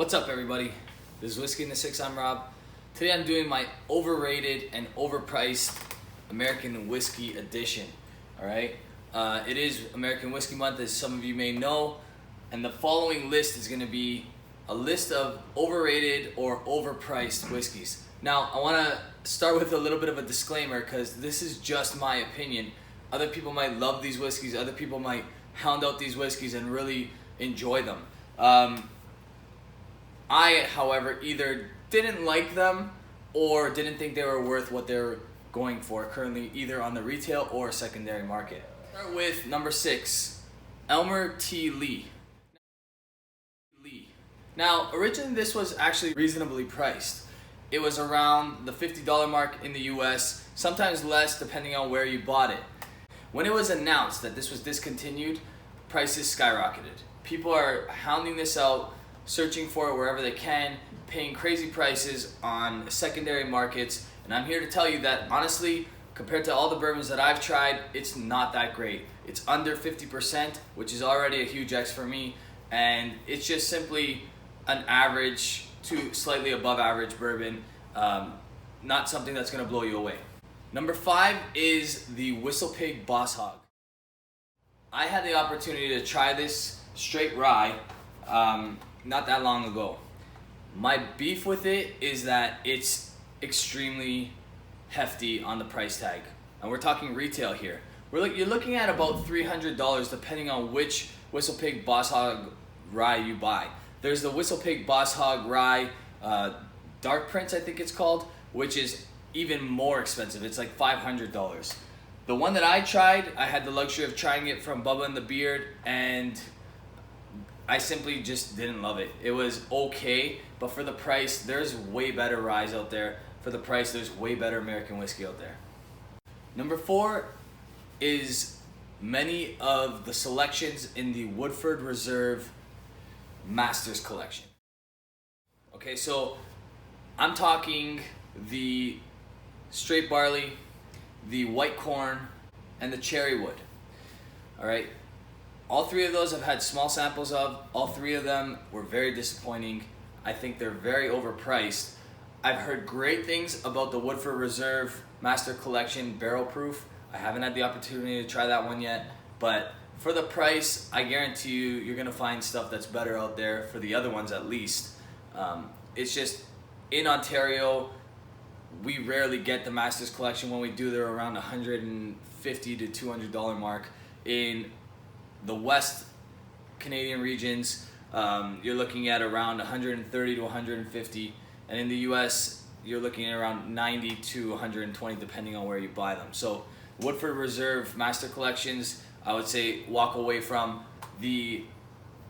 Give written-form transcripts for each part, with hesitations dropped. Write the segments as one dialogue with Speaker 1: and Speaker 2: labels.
Speaker 1: What's up, everybody? This is Whiskey in the Six. I'm Rob. Today I'm doing my overrated and overpriced American whiskey edition. All right, it is American Whiskey Month, as some of you may know, and the following list is going to be a list of overrated or overpriced whiskeys. Now, I want to start with a little bit of a disclaimer because this is just my opinion. Other people might love these whiskeys. Other people might hound out these whiskeys and really enjoy them. I, however, either didn't like them or didn't think they were worth what they're going for currently, either on the retail or secondary market. Start with number 6, Aylmer Tea Lee. Now, originally this was actually reasonably priced. It was around the $50 mark in the US, sometimes less depending on where you bought it. When it was announced that this was discontinued, prices skyrocketed. People are hounding this out, searching for it wherever they can, paying crazy prices on secondary markets, and I'm here to tell you that honestly, compared to all the bourbons that I've tried, it's not that great. It's under 50%, which is already a huge X for me, and it's just simply an average to slightly above average bourbon, not something that's going to blow you away. Number 5 is the WhistlePig Boss Hog. I had the opportunity to try this straight rye not that long ago. My beef with it is that it's extremely hefty on the price tag, and we're talking retail here. You're looking at about $300 depending on which WhistlePig Boss Hog rye you buy. There's the WhistlePig Boss Hog rye Dark Prince, I think it's called, which is even more expensive. It's like $500. The one that I tried, I had the luxury of trying it from Bubba and the Beard, and I simply just didn't love it. It was okay, but for the price, there's way better ryes out there. For the price, there's way better American whiskey out there. Number 4 is many of the selections in the Woodford Reserve Masters Collection. Okay, so I'm talking the straight barley, the white corn, and the cherry wood. All right. All 3 of those I've had small samples of. All 3 of them were very disappointing. I think they're very overpriced. I've heard great things about the Woodford Reserve Master Collection Barrel Proof. I haven't had the opportunity to try that one yet, but for the price, I guarantee you're gonna find stuff that's better out there, for the other ones at least. It's just, in Ontario, we rarely get the Masters Collection. When we do, they're around $150 to $200 mark. In the West Canadian regions, you're looking at around $130 to $150, and in the US, you're looking at around $90 to $120 depending on where you buy them. So Woodford Reserve Master Collections, I would say walk away from. The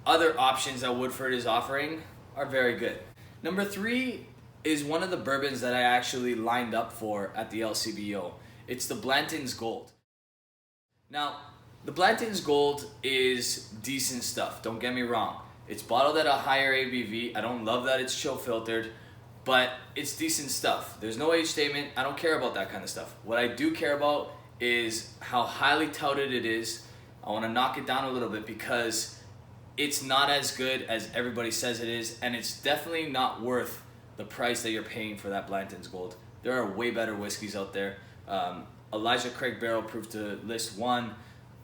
Speaker 1: other options that Woodford is offering are very good. Number 3 is one of the bourbons that I actually lined up for at the LCBO. It's the Blanton Gold. Now, the Blanton Gold is decent stuff, don't get me wrong. It's bottled at a higher ABV. I don't love that it's chill filtered, but it's decent stuff. There's no age statement. I don't care about that kind of stuff. What I do care about is how highly touted it is. I want to knock it down a little bit because it's not as good as everybody says it is, and it's definitely not worth the price that you're paying for that Blanton's Gold. There are way better whiskeys out there. Elijah Craig Barrel Proof to list one.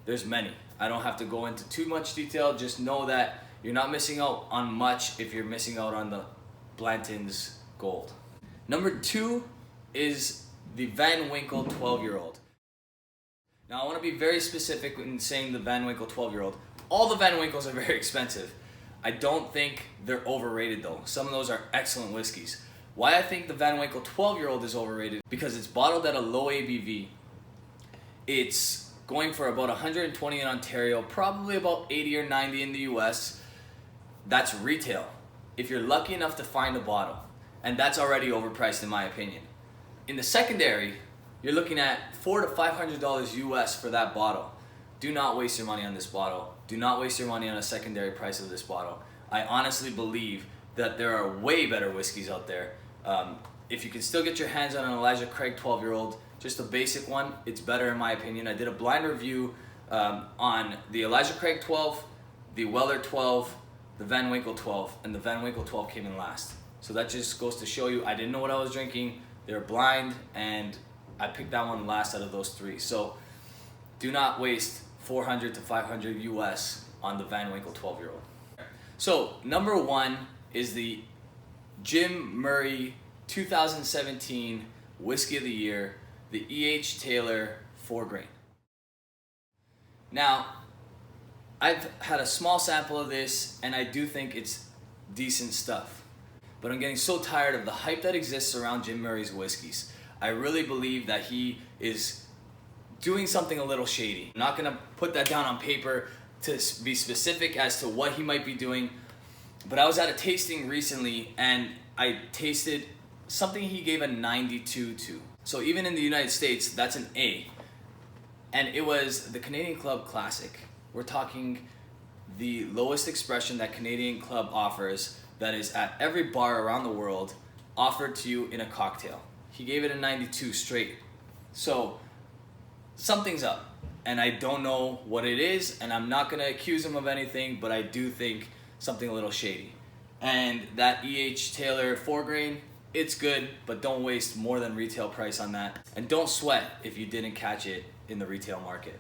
Speaker 1: There's many. I don't have to go into too much detail. Just know that you're not missing out on much if you're missing out on the Blanton's Gold. Number 2 is the Van Winkle 12-year-old. Now, I want to be very specific in saying the Van Winkle 12-year-old. All the Van Winkles are very expensive. I don't think they're overrated though. Some of those are excellent whiskeys. Why I think the Van Winkle 12-year-old is overrated? Because it's bottled at a low ABV. It's going for about 120 in Ontario, probably about 80 or 90 in the US. That's retail, if you're lucky enough to find a bottle. And that's already overpriced in my opinion. In the secondary, you're looking at $400 to $500 US for that bottle. Do not waste your money on this bottle. Do not waste your money on a secondary price of this bottle. I honestly believe that there are way better whiskeys out there. If you can still get your hands on an Elijah Craig 12-year-old, just a basic one, it's better in my opinion. I did a blind review on the Elijah Craig 12, the Weller 12, the Van Winkle 12, and the Van Winkle 12 came in last. So that just goes to show you I didn't know what I was drinking. They were blind, and I picked that one last out of those three. So do not waste 400 to 500 US on the Van Winkle 12-year-old. So number one is the Jim Murray 2017 Whiskey of the Year, the E.H. Taylor 4-grain. Now, I've had a small sample of this, and I do think it's decent stuff. But I'm getting so tired of the hype that exists around Jim Murray's whiskeys. I really believe that he is doing something a little shady. I'm not gonna put that down on paper to be specific as to what he might be doing, but I was at a tasting recently and I tasted something he gave a 92 to. So even in the United States, that's an A. And it was the Canadian Club Classic. We're talking the lowest expression that Canadian Club offers, that is at every bar around the world, offered to you in a cocktail. He gave it a 92 straight. So something's up, and I don't know what it is, and I'm not gonna accuse him of anything, but I do think something a little shady. And that E.H. Taylor 4-grain, it's good, but don't waste more than retail price on that. And don't sweat if you didn't catch it in the retail market.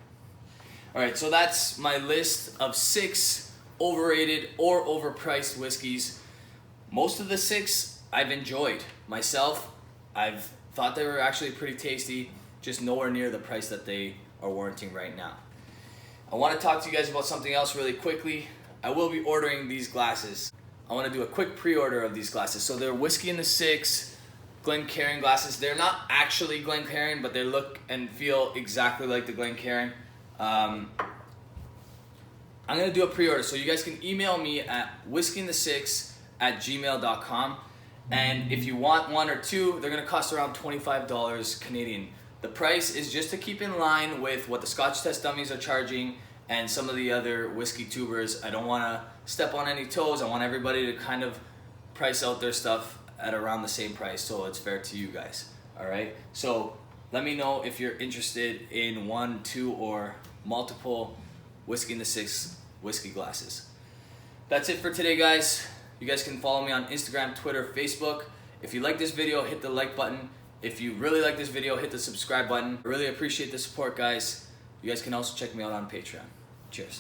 Speaker 1: All right, so that's my list of 6 overrated or overpriced whiskeys. Most of the 6 I've enjoyed myself. I've thought they were actually pretty tasty, just nowhere near the price that they are warranting right now. I want to talk to you guys about something else really quickly. I will be ordering these glasses. I want to do a quick pre-order of these glasses. So they're Whiskey in the 6 Glencairn glasses. They're not actually Glencairn, but they look and feel exactly like the Glencairn. I'm going to do a pre-order, so you guys can email me at whiskyinthe6@gmail.com. And if you want 1 or 2, they're going to cost around $25 Canadian. The price is just to keep in line with what the Scotch Test Dummies are charging and some of the other whiskey tubers. I don't want to step on any toes. I want everybody to kind of price out their stuff at around the same price so it's fair to you guys. All right? So let me know if you're interested in 1, 2, or multiple Whiskey in the 6 whiskey glasses. That's it for today, guys. You guys can follow me on Instagram, Twitter, Facebook. If you like this video, hit the like button. If you really like this video, hit the subscribe button. I really appreciate the support, guys. You guys can also check me out on Patreon. Cheers.